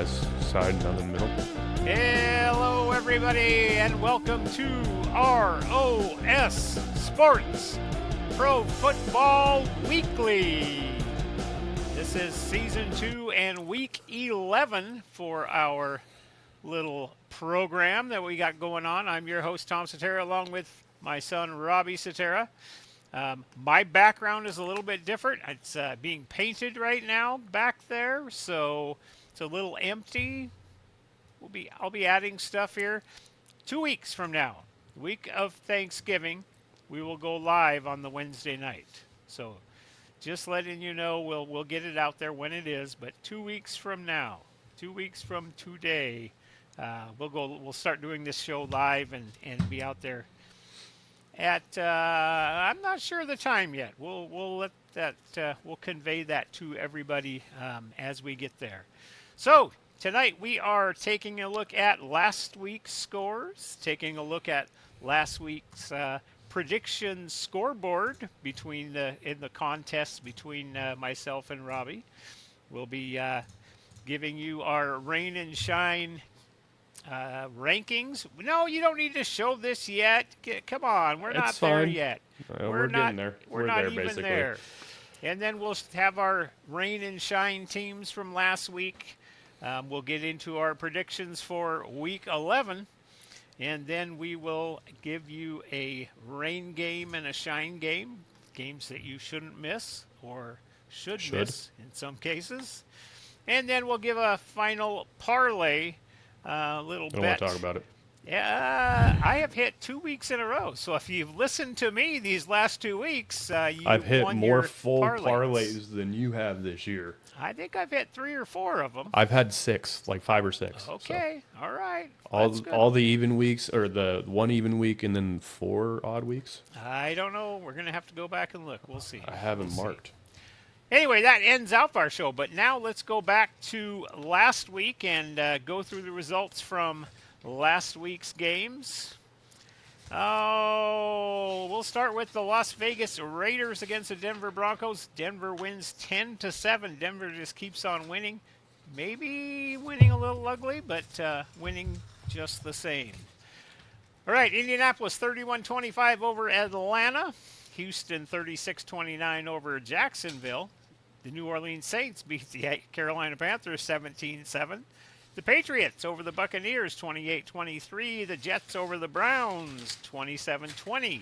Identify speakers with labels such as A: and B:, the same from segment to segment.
A: has side, none in the middle.
B: Hello, everybody, and welcome to ROS Sports Pro Football Weekly. This is Season 2 and Week 11 for our little program that we got going on. I'm your host, Tom Cetera, along with my son, Robbie Cetera. My background is a little bit different. It's being painted right now back there, so it's a little empty. I'll be adding stuff here. 2 weeks from now, week of Thanksgiving, we will go live on the Wednesday night. So just letting you know, we'll get it out there when it is. But 2 weeks from now, 2 weeks from today, we'll start doing this show live and be out there at I'm not sure the time yet. We'll let that we'll convey that to everybody as we get there. So tonight we are taking a look at last week's scores, taking a look at last week's prediction scoreboard in the contest between myself and Robbie. We'll be giving you our rain and shine rankings. No, you don't need to show this yet. Come on, we're not there yet.
A: We're getting there.
B: We're not even basically there. And then we'll have our rain and shine teams from last week. We'll get into our predictions for Week 11, and then we will give you a rain game and a shine game, games that you shouldn't miss or should miss in some cases. And then we'll give a final parlay. Little bet.
A: I don't want to talk about it.
B: Yeah, I have hit 2 weeks in a row. So if you've listened to me these last 2 weeks,
A: I've hit more full parlays than you have this year.
B: I think I've hit 3 or 4 of them.
A: I've had 6, like 5 or 6.
B: Okay, so. All right.
A: All the even weeks, or the one even week and then 4 odd weeks?
B: I don't know. We're going to have to go back and look. We'll see.
A: I haven't marked.
B: Anyway, that ends out our show. But now let's go back to last week and go through the results from last week's games. Oh, we'll start with the Las Vegas Raiders against the Denver Broncos. Denver wins 10-7. Denver just keeps on winning. Maybe winning a little ugly, but winning just the same. All right, Indianapolis 31-25 over Atlanta. Houston 36-29 over Jacksonville. The New Orleans Saints beat the Carolina Panthers 17-7. The Patriots over the Buccaneers 28-23. The Jets over the Browns 27-20.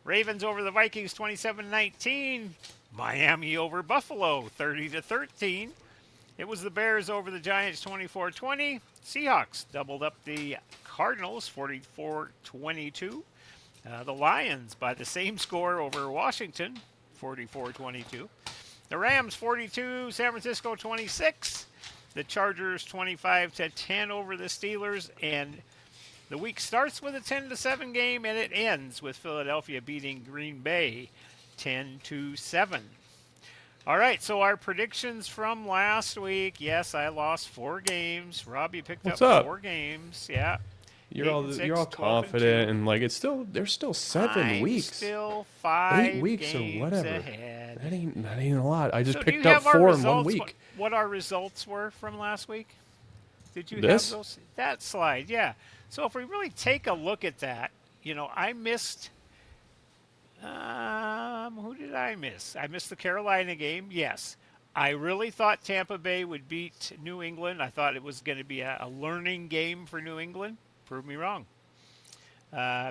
B: Ravens over the Vikings 27-19. Miami over Buffalo 30-13. It was the Bears over the Giants 24-20. Seahawks doubled up the Cardinals 44-22. The Lions by the same score over Washington 44-22. The Rams 42, San Francisco 26. The Chargers 25-10 over the Steelers, and the week starts with a 10-7 game, and it ends with Philadelphia beating Green Bay 10-7. All right, so our predictions from last week. Yes, I lost 4 games. Robbie picked up 4 games. Yeah.
A: You're all confident and like there's still 7 weeks.
B: Still 5
A: 8 weeks
B: games
A: or whatever.
B: Ahead.
A: That ain't a lot. I just picked
B: up
A: up 4 in 1 week.
B: What our results were from last week? Did you
A: have
B: those? That slide, yeah. So if we really take a look at that, I missed. Who did I miss? I missed the Carolina game. Yes. I really thought Tampa Bay would beat New England. I thought it was going to be a learning game for New England. Prove me wrong.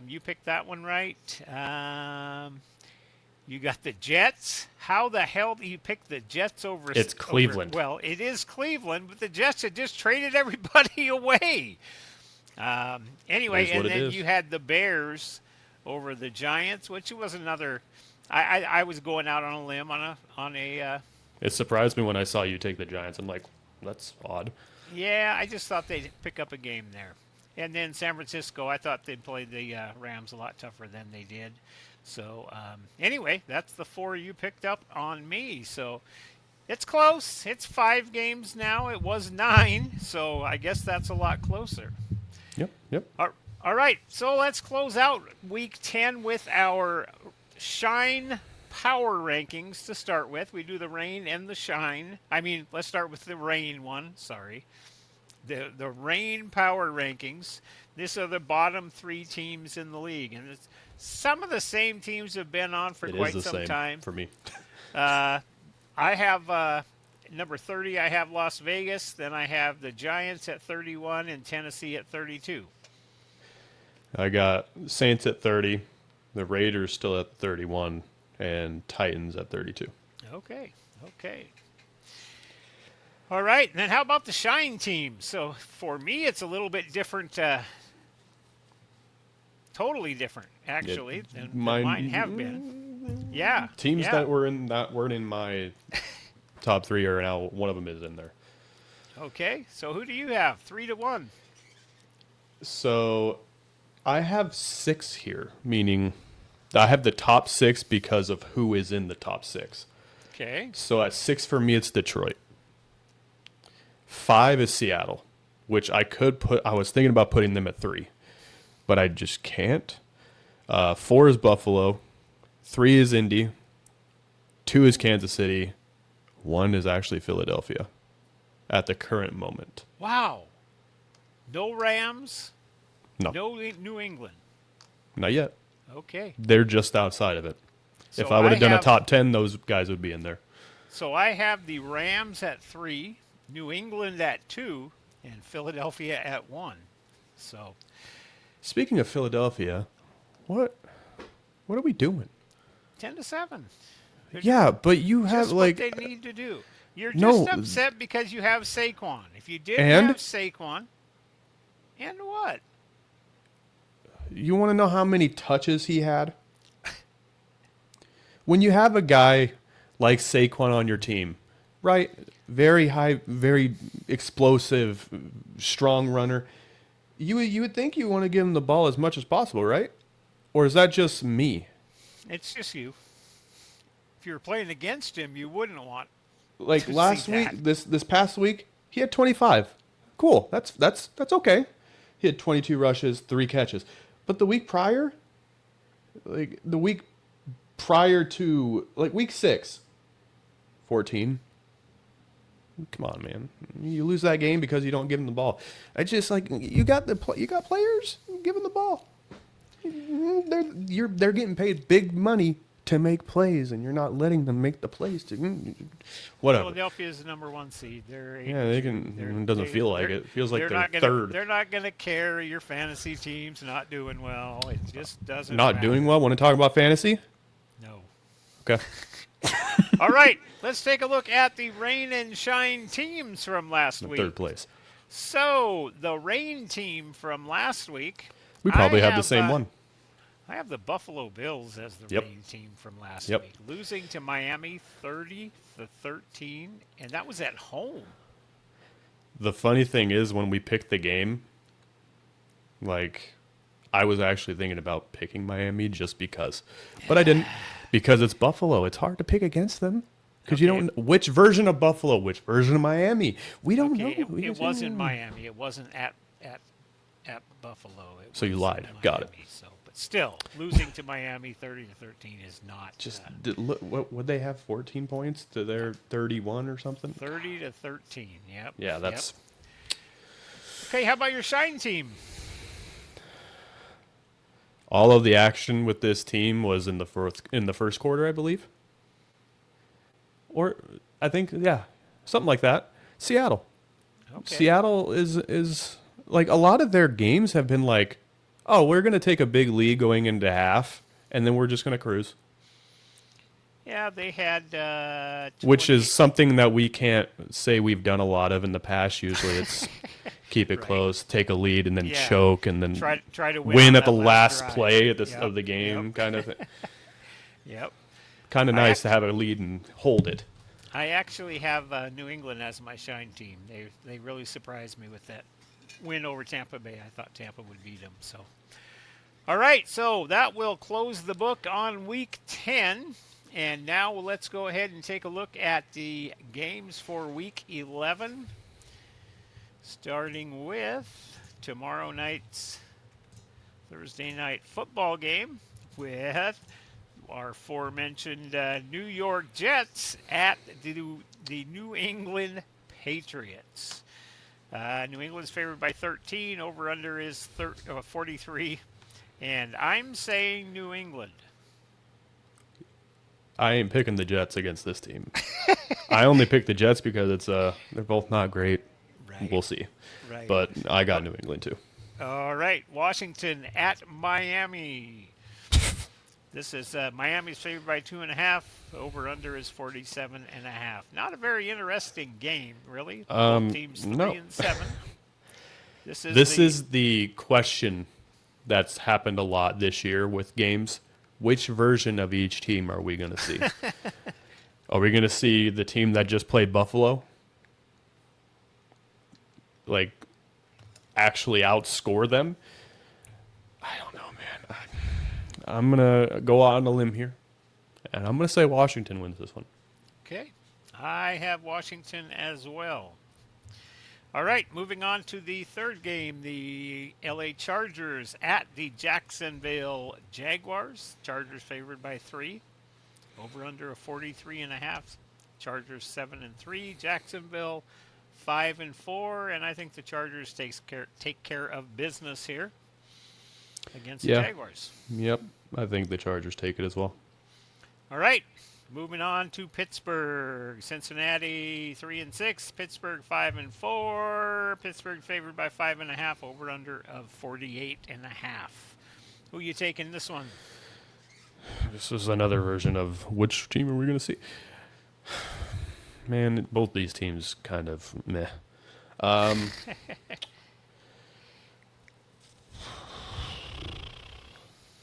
B: You picked that one right. You got the Jets. How the hell do you pick the Jets over?
A: It's Cleveland.
B: Well, it is Cleveland, but the Jets had just traded everybody away. Anyway, and then you had the Bears over the Giants, which was another. I was going out on a limb on a.
A: It surprised me when I saw you take the Giants. I'm like, that's odd.
B: Yeah, I just thought they'd pick up a game there. And then San Francisco, I thought they'd play the Rams a lot tougher than they did. So anyway, that's the 4 you picked up on me. So it's close. It's 5 games now. It was 9. So I guess that's a lot closer.
A: Yep.
B: All right. So let's close out Week 10 with our Shine Power rankings to start with. We do the rain and the shine. Let's start with the rain one. Sorry. the Rain Power Rankings. These are the bottom 3 teams in the league, and it's, some of the same teams have been on for
A: It is
B: quite
A: the
B: some
A: same
B: time.
A: for me.
B: I have number 30. I have Las Vegas. Then I have the Giants at 31 and Tennessee at 32.
A: I got Saints at 30, the Raiders still at 31, and Titans at 32.
B: Okay. Okay. All right. Then how about the Shine team? So for me, it's a little bit different. Totally different, actually, than mine have been. Yeah.
A: Teams
B: yeah.
A: that weren't in my top 3 are now, one of them is in there.
B: Okay. So who do you have? 3-1.
A: So I have 6 here, meaning I have the top 6 because of who is in the top 6.
B: Okay.
A: So at 6 for me, it's Detroit. 5 is Seattle, which I was thinking about putting them at 3, but I just can't. 4 is Buffalo. 3 is Indy. 2 is Kansas City. 1 is actually Philadelphia at the current moment.
B: Wow. No Rams.
A: No,
B: No New England.
A: not yet.
B: Okay.
A: They're just outside of it. If
B: So
A: I would have done a
B: have-
A: top 10, those guys would be in there.
B: So I have the Rams at 3, New England at 2, and Philadelphia at 1. So
A: Speaking of Philadelphia, what are we doing?
B: 10-7. They're
A: Yeah, but you have
B: just
A: like
B: what they need to do. You're
A: No.
B: just upset because you have Saquon. If you didn't
A: And?
B: have Saquon, and what?
A: you want to know how many touches he had? When you have a guy like Saquon on your team, right? Very high, very explosive, strong runner. You would think you want to give him the ball as much as possible, right? Or is that just me?
B: It's just you. If you were playing against him, you wouldn't want.
A: Like
B: To
A: last
B: see
A: week,
B: that.
A: this past week, he had 25. Cool. That's okay. He had 22 rushes, 3 catches. But the week prior, like the week prior to like week 6, 14. Come on, man. You lose that game because you don't give him the ball. I just like you got players, give them the ball. They're getting paid big money to make plays, and you're not letting them make the plays. Whatever.
B: Philadelphia is the number 1 seed. They're
A: Yeah, they can. It doesn't feel like it. It feels like they're
B: not gonna,
A: third.
B: They're not going to care your fantasy team's not doing well. It just doesn't.
A: Not
B: matter.
A: doing well. Want to talk about fantasy?
B: No.
A: Okay.
B: All right, let's take a look at the Rain and Shine teams from last week.
A: Third place.
B: So the Rain team from last week.
A: We probably
B: I
A: have the same one.
B: I have the Buffalo Bills as the
A: Yep.
B: Rain team from last
A: Yep.
B: week, losing to Miami 30-13, and that was at home.
A: The funny thing is, when we picked the game, like, I was actually thinking about picking Miami just because, but I didn't because it's Buffalo. It's hard to pick against them because you
B: Okay.
A: don't know which version of Buffalo, which version of Miami. We don't
B: Okay,
A: know.
B: it was in Miami. It wasn't at Buffalo. It
A: So you
B: was
A: lied.
B: in
A: Got it.
B: Miami, so, but still, losing to Miami 30-13 is not
A: Just look, what would they have? 14 points to their 31 or something?
B: 30-13. Yep.
A: Yeah, that's.
B: Yep. Okay. How about your Shine team?
A: All of the action with this team was in the first quarter, I believe. Or I think, yeah, something like that. Seattle.
B: Okay.
A: Seattle is like a lot of their games have been like, oh, we're going to take a big lead going into half, and then we're just going to cruise.
B: Yeah, they had.
A: Which is something that we can't say we've done a lot of in the past. Usually it's keep it
B: Right.
A: close, take a lead, and then
B: Yeah.
A: choke, and then
B: try to
A: win
B: on
A: at the
B: that
A: last
B: drive.
A: play
B: Yep,
A: of the game,
B: yep.
A: kind of thing.
B: Yep.
A: Kind of
B: I
A: nice to have a lead and hold it.
B: I actually have New England as my Shine team. They really surprised me with that win over Tampa Bay. I thought Tampa would beat them. So, all right. So that will close the book on Week 10. And now let's go ahead and take a look at the games for Week 11. Starting with tomorrow night's Thursday night football game with our aforementioned New York Jets at the New England Patriots. New England's favored by 13. Over under is 43. And I'm saying New England.
A: I ain't picking the Jets against this team. I only picked the Jets because they're both not great.
B: Right.
A: We'll see.
B: Right.
A: But I got New England too.
B: All right. Washington at Miami. This is Miami's favored by 2.5. Over under is 47.5. Not a very interesting game, really. Both teams 3 and 7. This is
A: the question that's happened a lot this year with games. Which version of each team are we going to see? Are we going to see the team that just played Buffalo, like, actually outscore them? I don't know, man. I'm going to go out on a limb here, and I'm going to say Washington wins this one.
B: Okay. I have Washington as well. All right, moving on to the third game, the LA Chargers at the Jacksonville Jaguars. Chargers favored by 3. Over under a 43.5. Chargers 7-3. Jacksonville 5-4, and I think the Chargers take care of business here against the Jaguars.
A: Yep, I think the Chargers take it as well.
B: All right. Moving on to Pittsburgh, Cincinnati 3-6, Pittsburgh 5-4. Pittsburgh favored by 5.5. Over under of 48.5. Who you taking this one?
A: This is another version of which team are we going to see? Man, both these teams kind of meh.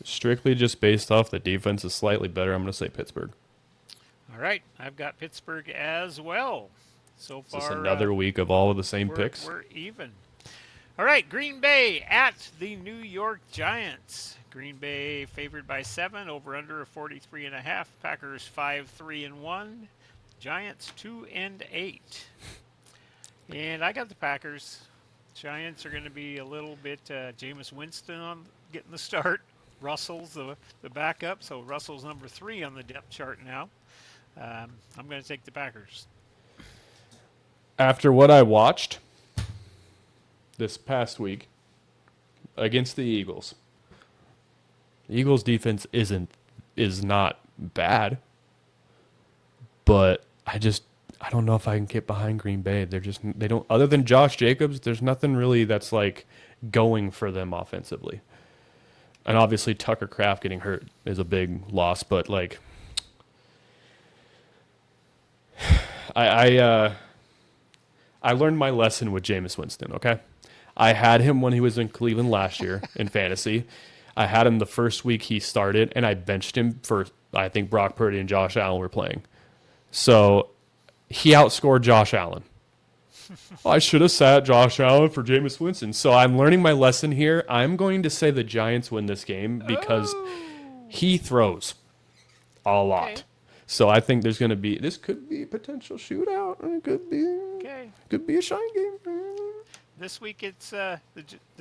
A: Strictly just based off the defense is slightly better, I'm going to say Pittsburgh.
B: All right, I've got Pittsburgh as well. So far,
A: is this another week of all of the same picks?
B: We're even. All right, Green Bay at the New York Giants. Green Bay favored by 7, over under a 43.5. Packers 5-3-1. Giants 2-8. And I got the Packers. Giants are going to be a little bit Jameis Winston on getting the start. Russell's the backup, so Russell's number 3 on the depth chart now. I'm going to take the Packers.
A: After what I watched this past week against the Eagles defense is not bad, but I don't know if I can get behind Green Bay. They don't, other than Josh Jacobs, there's nothing really that's like going for them offensively. And obviously Tucker Kraft getting hurt is a big loss, but like I learned my lesson with Jameis Winston, okay? I had him when he was in Cleveland last year in fantasy. I had him the first week he started, and I benched him for, I think, Brock Purdy and Josh Allen were playing. So he outscored Josh Allen. I should have sat Josh Allen for Jameis Winston. So I'm learning my lesson here. I'm going to say the Giants win this game because he throws a lot.
B: Okay.
A: So I think this could be a potential shootout. It could be a shine game.
B: This week it's the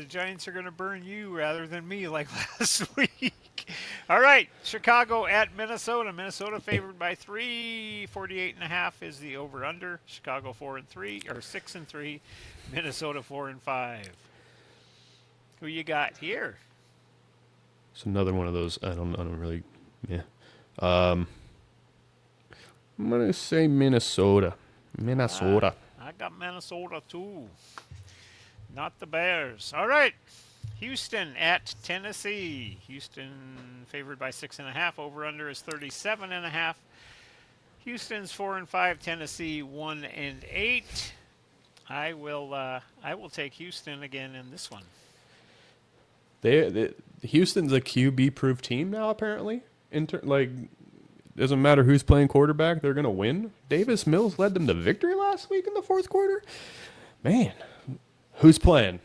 B: Giants are going to burn you rather than me like last week. All right, Chicago at Minnesota. Minnesota favored by 3. 48.5 is the over/under. Chicago 4-3 or 6-3. Minnesota 4-5. Who you got here?
A: It's another one of those. I don't really. Yeah. I'm gonna say Minnesota.
B: I got Minnesota too. Not the Bears. All right. Houston at Tennessee. Houston favored by 6.5. Over/under is 37.5. Houston's 4-5. Tennessee 1-8. I will take Houston again in this one.
A: Houston's a QB-proof team now. Apparently, doesn't matter who's playing quarterback, they're gonna win. Davis Mills led them to victory last week in the fourth quarter. Man, who's playing?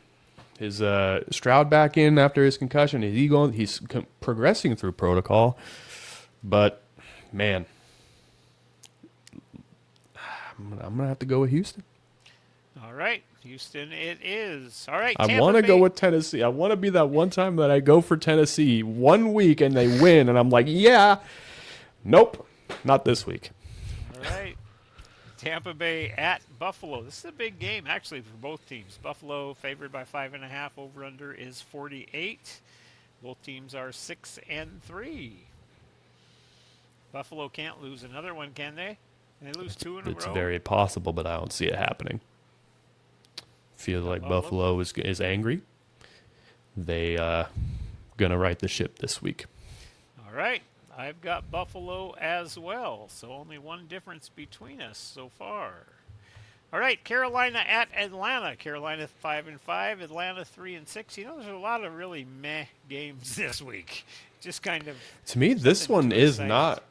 A: Is Stroud back in after his concussion? Is he going? He's progressing through protocol, but man, I'm gonna have to go with Houston.
B: All right, Houston it is. All right,
A: I want to go with Tennessee. I want to be that one time that I go for Tennessee 1 week and they win, and I'm like, yeah, nope, not this week.
B: All right. Tampa Bay at Buffalo. This is a big game, actually, for both teams. Buffalo favored by 5.5. Over under is 48. Both teams are 6-3. Buffalo can't lose another one, can they? Can they lose two in a row?
A: It's very possible, but I don't see it happening. Feel like Buffalo is angry. They gonna right the ship this week.
B: All right. I've got Buffalo as well, so only one difference between us so far. All right, Carolina at Atlanta. Carolina 5-5, Atlanta 3-6. You know, there's a lot of really meh games this week. Just kind of.
A: To me, this one is not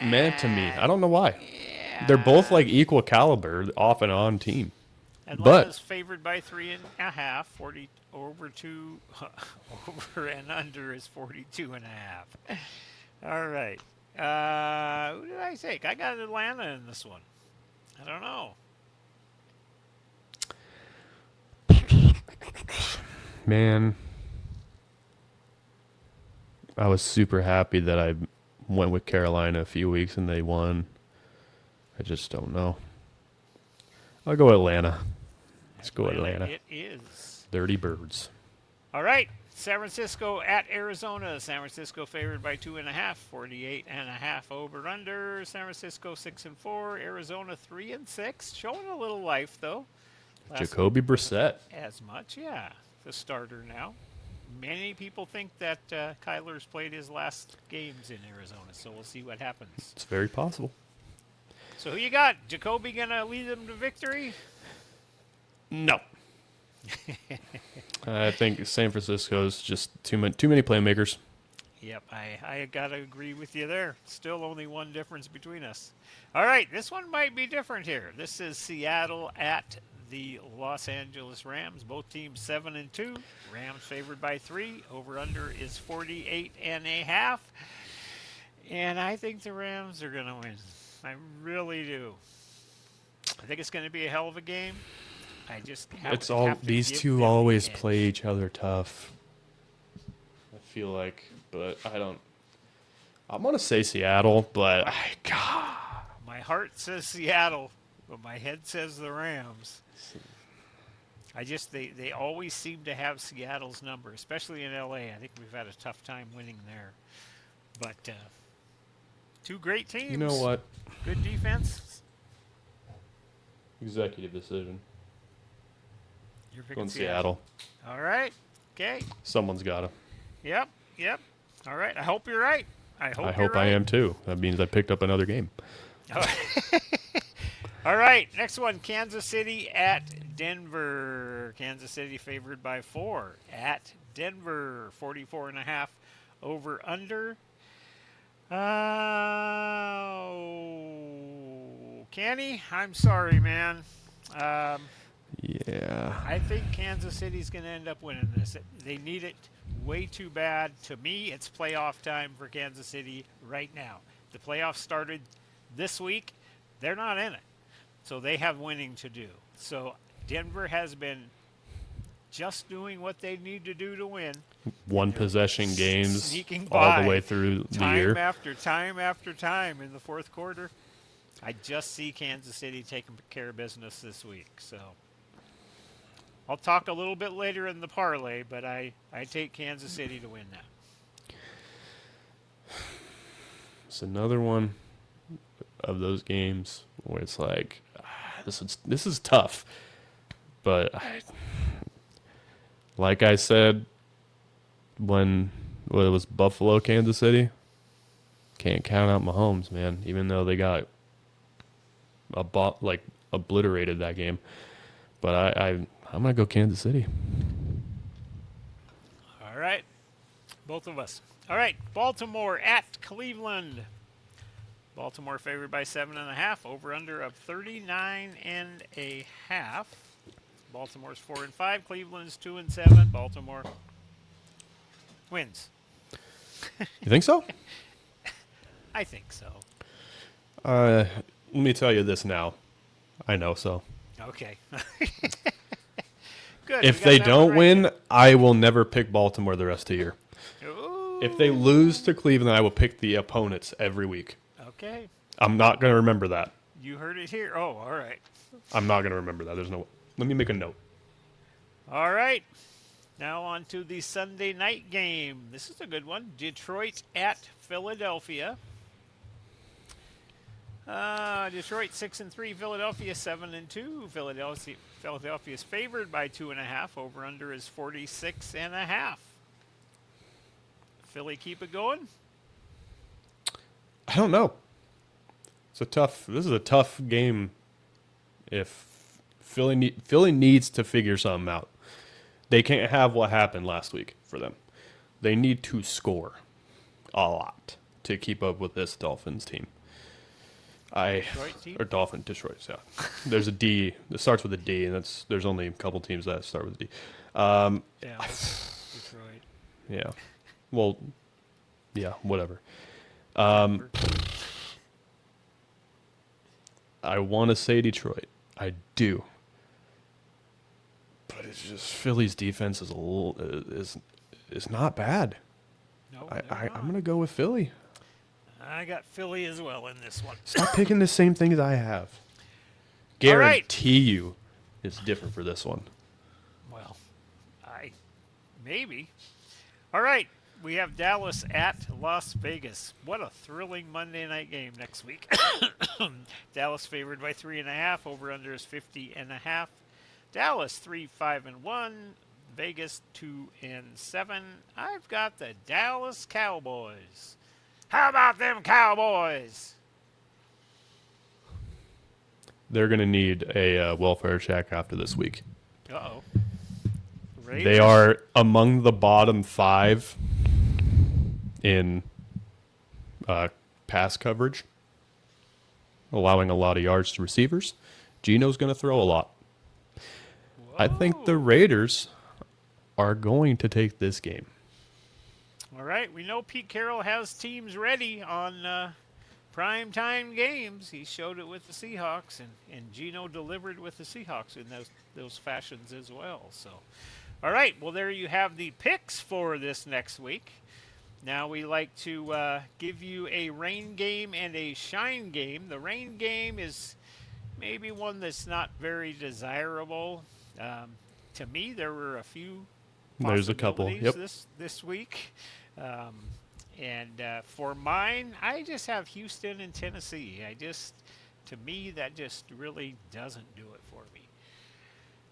A: meh to me. I don't know why.
B: Yeah.
A: They're both like equal caliber, off and on team.
B: Atlanta's favored by 3.5. 40 over two. Over and under is 42.5. All right. Who did I take? I got Atlanta in this one. I don't know.
A: Man, I was super happy that I went with Carolina a few weeks and they won. I just don't know. I'll go Atlanta. Let's go Atlanta.
B: It is.
A: Dirty Birds.
B: All right. San Francisco at Arizona. San Francisco favored by 2.5. 48.5 over under. San Francisco 6-4. Arizona 3-6. Showing a little life though.
A: Jacoby Brissett.
B: As much, yeah. The starter now. Many people think that Kyler's played his last games in Arizona, so we'll see what happens.
A: It's very possible.
B: So who you got? Jacoby gonna lead them to victory?
A: No. I think San Francisco's just too many playmakers.
B: Yep, I gotta agree with you there. Still only one difference between us. All right, this one might be different here. This is Seattle at the Los Angeles Rams. Both teams 7-2. Rams favored by 3. Over under is 48.5. And I think the Rams are gonna win. I really do. I think it's gonna be a hell of a game. I just have to
A: these
B: give
A: two
B: them
A: always
B: the edge.
A: play each other tough. I feel like, but I don't. I'm gonna say Seattle, but God,
B: my heart says Seattle, but my head says the Rams. They always seem to have Seattle's number, especially in LA. I think we've had a tough time winning there. But two great teams.
A: you know what?
B: Good defense.
A: Executive decision.
B: You're picking
A: Going Seattle.
B: All right. Okay.
A: Someone's gotta.
B: Yep. All right. I hope you're right. I hope
A: I
B: right.
A: am too. That means I picked up another game.
B: All right. Next one, Kansas City at Denver. Kansas City favored by 4 at Denver. 44.5 over under. Kenny, I'm sorry, man.
A: Yeah.
B: I think Kansas City's going to end up winning this. They need it way too bad. To me, it's playoff time for Kansas City right now. The playoffs started this week. They're not in it. So they have winning to do. So Denver has been just doing what they need to do to win.
A: One possession games
B: Sneaking
A: all
B: by
A: the way through the year.
B: Time after time in the fourth quarter. I just see Kansas City taking care of business this week. So I'll talk a little bit later in the parlay, but I take Kansas City to win that.
A: It's another one of those games where it's like, this is tough. But like I said, when it was Buffalo, Kansas City, can't count out Mahomes, man. Even though they got obliterated that game, but I'm gonna go Kansas City.
B: All right, both of us. All right, Baltimore at Cleveland. Baltimore favored by 7.5. Over under of 39.5. Baltimore's 4-5. Cleveland's 2-7. Baltimore wins.
A: You think so?
B: I think so.
A: Let me tell you this now. I know so.
B: Okay. Good.
A: If they don't win, I will never pick Baltimore the rest of the year.
B: Ooh.
A: If they lose to Cleveland, I will pick the opponents every week.
B: Okay.
A: I'm not going to remember that.
B: You heard it here. Oh, all right.
A: I'm not going to remember that. There's no. Let me make a note.
B: All right. Now on to the Sunday night game. This is a good one. Detroit at Philadelphia. Detroit 6-3, Philadelphia 7-2. Philadelphia is favored by 2.5. Over under is 46.5. Philly keep it going.
A: I don't know. This is a tough game. If Philly needs to figure something out. They can't have what happened last week for them. They need to score a lot to keep up with this Dolphins team.
B: Detroit team?
A: Or Detroit, yeah. There's a D. It starts with a D, and there's only a couple teams that start with a D.
B: Detroit.
A: Yeah. Well, yeah, whatever. I want to say Detroit. I do. But it's just Philly's defense is is not bad.
B: No,
A: I'm going to go with Philly.
B: I got Philly as well in this one.
A: Stop picking the same things I have. Guarantee you it's different for this one.
B: Well, maybe. All right. We have Dallas at Las Vegas. What a thrilling Monday night game next week. Dallas favored by 3.5. Over under is 50.5. Dallas 3-5-1. Vegas 2-7. I've got the Dallas Cowboys. How about them Cowboys?
A: They're going to need a welfare check after this week.
B: Uh-oh.
A: They are among the bottom 5 in pass coverage, allowing a lot of yards to receivers. Geno's going to throw a lot. Whoa. I think the Raiders are going to take this game.
B: All right. We know Pete Carroll has teams ready on primetime games. He showed it with the Seahawks, and Geno delivered with the Seahawks in those fashions as well. So, all right. Well, there you have the picks for this next week. Now we like to give you a rain game and a shine game. The rain game is maybe one that's not very desirable. To me, there were a few
A: There's a couple. Yep.
B: this week. And for mine, I just have Houston and Tennessee. To me, that just really doesn't do it for me.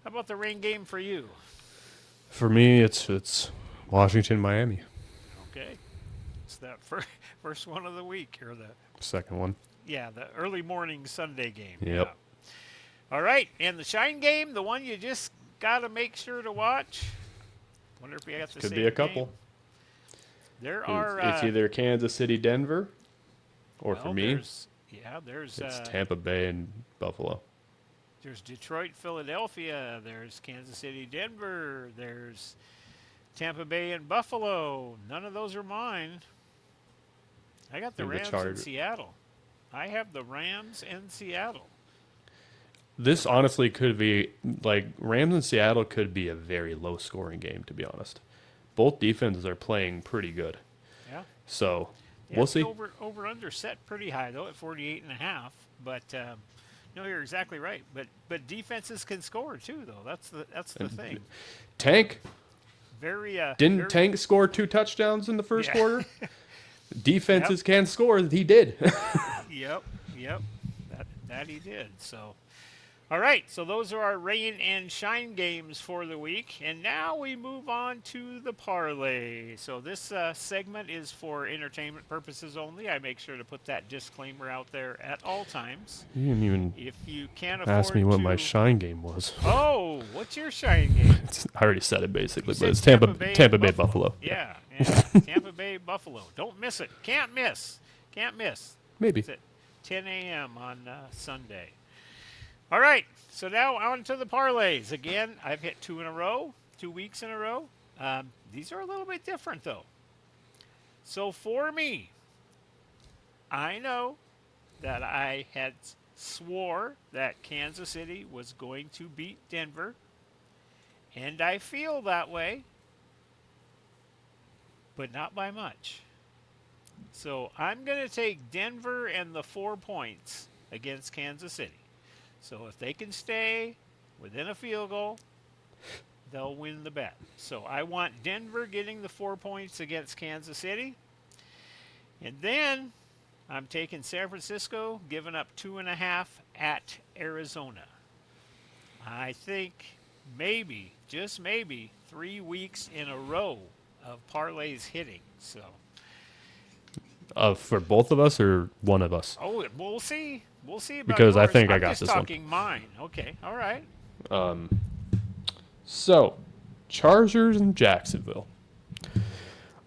B: How about the rain game for you?
A: For me, it's Washington, Miami.
B: Okay. It's that first one of the week, or the
A: second one.
B: Yeah, the early morning Sunday game.
A: Yep.
B: Yeah. All right, and the shine game, the one you just got to make sure to watch. Wonder if we got the
A: Could
B: same
A: be a couple.
B: Game. There
A: It's either Kansas City, Denver, or for me,
B: there's
A: it's Tampa Bay and Buffalo.
B: There's Detroit, Philadelphia. There's Kansas City, Denver. There's Tampa Bay and Buffalo. None of those are mine. I got the Rams and Seattle. I have the Rams and Seattle.
A: This honestly could be, like, Rams and Seattle could be a very low-scoring game, to be honest. Both defenses are playing pretty good.
B: Yeah.
A: So, we'll see.
B: Over-under set pretty high, though, at 48.5. But, no, you're exactly right. But defenses can score, too, though. That's the thing.
A: Tank.
B: Didn't
A: Tank score 2 touchdowns in the first quarter? Defenses can score. He did.
B: Yep. That he did. So, all right. So those are our rain and shine games for the week, and now we move on to the parlay. So this segment is for entertainment purposes only. I make sure to put that disclaimer out there at all times.
A: You didn't even
B: if you can't afford
A: ask me what my shine game was.
B: Oh, what's your shine game?
A: I already said it basically, but it's Tampa Bay Buffalo.
B: Yeah. Tampa Bay Buffalo. Don't miss it. Can't miss.
A: Maybe.
B: It's at 10 a.m. on Sunday. All right. So now on to the parlays. Again, I've hit 2 weeks in a row. These are a little bit different, though. So for me, I know that I had swore that Kansas City was going to beat Denver, and I feel that way, but not by much. So I'm going to take Denver and the 4 points against Kansas City. So if they can stay within a field goal, they'll win the bet. So I want Denver getting the 4 points against Kansas City. And then I'm taking San Francisco, giving up 2.5 at Arizona. I think maybe, just maybe, 3 weeks in a row of parlays hitting. So.
C: For both of us or one of us?
B: Oh, we'll see. We'll see about
C: Because I
B: yours.
C: think I
B: I'm
C: got
B: just
C: this one.
B: talking mine. Okay, all right.
C: So, Chargers and Jacksonville.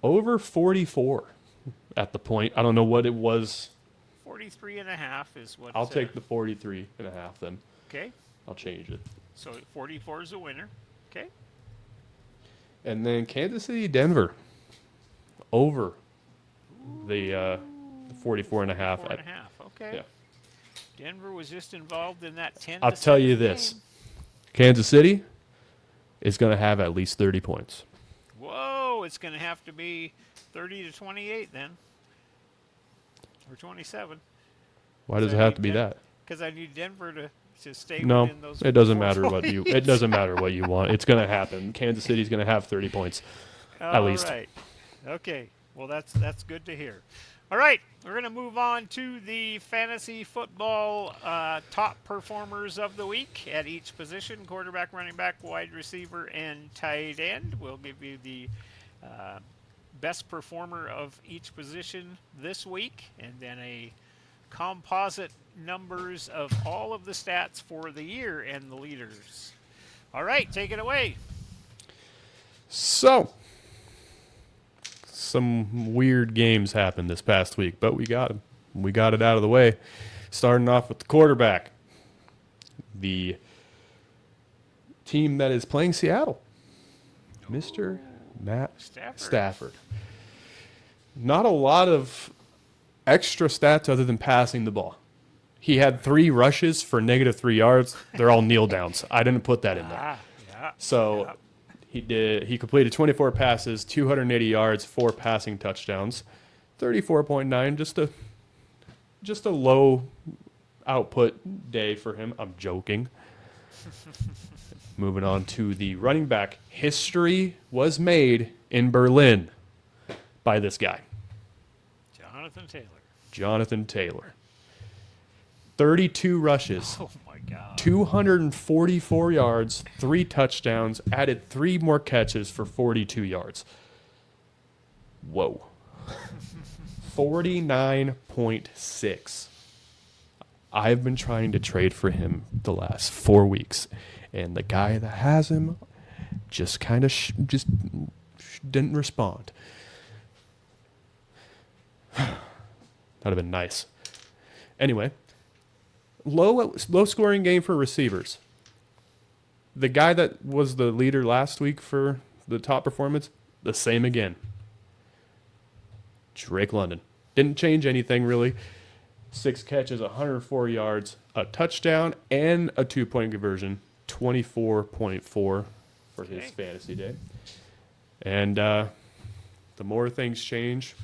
C: Over 44 at the point. I don't know what it was.
B: 43.5 is what.
C: I'll take the 43 and a half then.
B: Okay,
C: I'll change it.
B: so 44 is a winner. Okay.
A: And then Kansas City, Denver.
C: Over the 44 and a half.
B: 4.5. Okay.
C: Yeah.
B: Denver was just involved in that 10.
C: I'll tell you this.
B: Game.
C: Kansas City is going to have at least 30 points.
B: Whoa! It's going to have to be 30 to 28 then, or 27.
C: Why does it have to be that?
B: Because I need Denver to stay
C: No,
B: within those.
C: it doesn't
B: 4
C: matter what you. It doesn't matter what you want. It's going to happen. Kansas City's going to have 30 points, at least.
B: All right. Okay. Well, that's good to hear. All right, we're going to move on to the fantasy football top performers of the week at each position: quarterback, running back, wide receiver, and tight end. We'll give you the best performer of each position this week, and then a composite numbers of all of the stats for the year and the leaders. All right, take it away.
C: So, some weird games happened this past week, but we got them. We got it out of the way. Starting off with the quarterback, the team that is playing Seattle, Mr. Matt Stafford. Not a lot of extra stats other than passing the ball. He had 3 rushes for -3 yards. They're all kneel downs. I didn't put that in there.
B: Yeah.
C: So he completed 24 passes, 280 yards, 4 passing touchdowns, 34.9, just a low output day for him. I'm joking. Moving on to the running back. History was made in Berlin by this guy, Jonathan Taylor. 32 rushes.
B: Oh my God.
C: 244 yards, 3 touchdowns, added 3 more catches for 42 yards. Whoa. 49.6. I've been trying to trade for him the last 4 weeks, and the guy that has him just kind of didn't respond. That'd have been nice. Anyway, low scoring game for receivers. The guy that was the leader last week for the top performance, the same again. Drake London. Didn't change anything really. 6 catches, 104 yards, a touchdown, and a 2-point conversion. 24.4 for his fantasy day. And the more things change,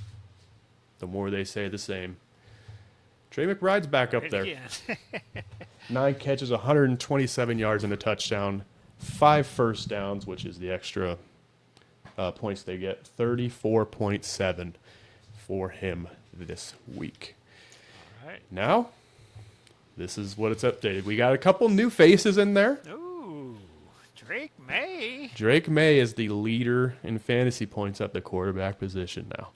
C: the more they say the same. Trey McBride's back up there. 9 catches, 127 yards, and a touchdown. 5 first downs, which is the extra points they get. 34.7 for him this week.
B: All right.
C: Now, this is what it's updated. We got a couple new faces in there.
B: Ooh, Drake May.
C: Drake May is the leader in fantasy points at the quarterback position now.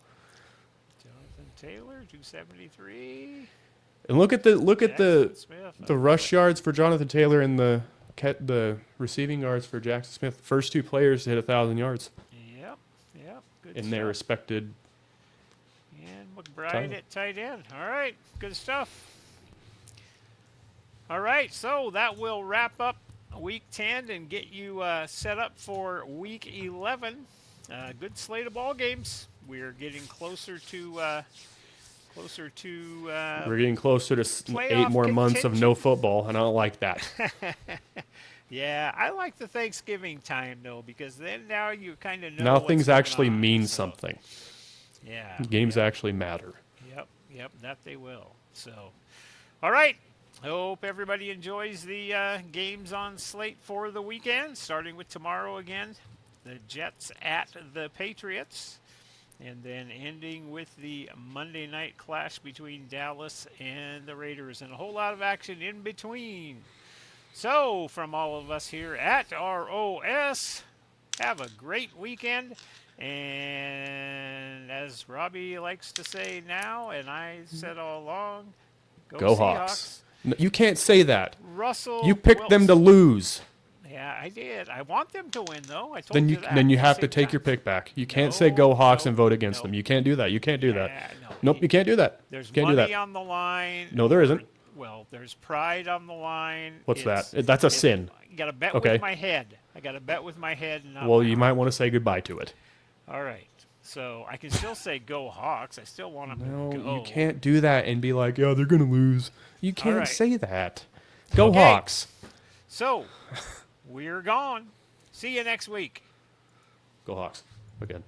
B: Jonathan Taylor, 273.
C: And look at the
B: Smith,
C: rush yards for Jonathan Taylor and the receiving yards for Jackson Smith. First 2 players to hit 1,000 yards
B: Yep. Good
C: in
B: stuff.
C: their respected.
B: And McBride at tight end. All right, good stuff. All right, so that will wrap up Week 10 and get you set up for Week 11. Good slate of ball games. We're getting closer to.
C: We're getting closer to 8 more months of no football, and I don't like that.
B: Yeah, I like the Thanksgiving time though, because then now you kind of know.
C: Now
B: what's
C: things
B: going
C: actually
B: on,
C: mean
B: so,
C: something.
B: Yeah.
C: Games actually matter.
B: Yep, that they will. So, all right, I hope everybody enjoys the games on slate for the weekend, starting with tomorrow again. The Jets at the Patriots, and then ending with the Monday night clash between Dallas and the Raiders, and a whole lot of action in between. So, from all of us here at ROS, have a great weekend. And as Robbie likes to say now, and I said all along,
C: Go
B: Seahawks.
C: Hawks. No, you can't say that.
B: Russell
C: You picked them to
B: Wilson.
C: lose.
B: Yeah, I did. I want them to win, though. I told
C: Then
B: you
C: you
B: that.
C: then you
B: at the
C: have to
B: same
C: take
B: time.
C: your pick back. You can't say go Hawks and vote against them. You can't do that. You can't do that.
B: No.
C: Nope, you can't do that.
B: There's
C: Can't do
B: money
C: that.
B: on the line.
C: No, there isn't.
B: Well, there's pride on the line.
C: What's that? That's a sin.
B: You got to bet
C: Okay.
B: with my head. I got to bet with my head. And not
C: Well,
B: my
C: you
B: heart.
C: might want to say goodbye to it.
B: All right. So I can still say go Hawks. I still want them
C: No,
B: to go.
C: you can't do that and be like, yeah, they're gonna lose. You can't
B: right.
C: say that. Go
B: Okay.
C: Hawks.
B: So we're gone. See you next week.
C: Go Hawks. Again.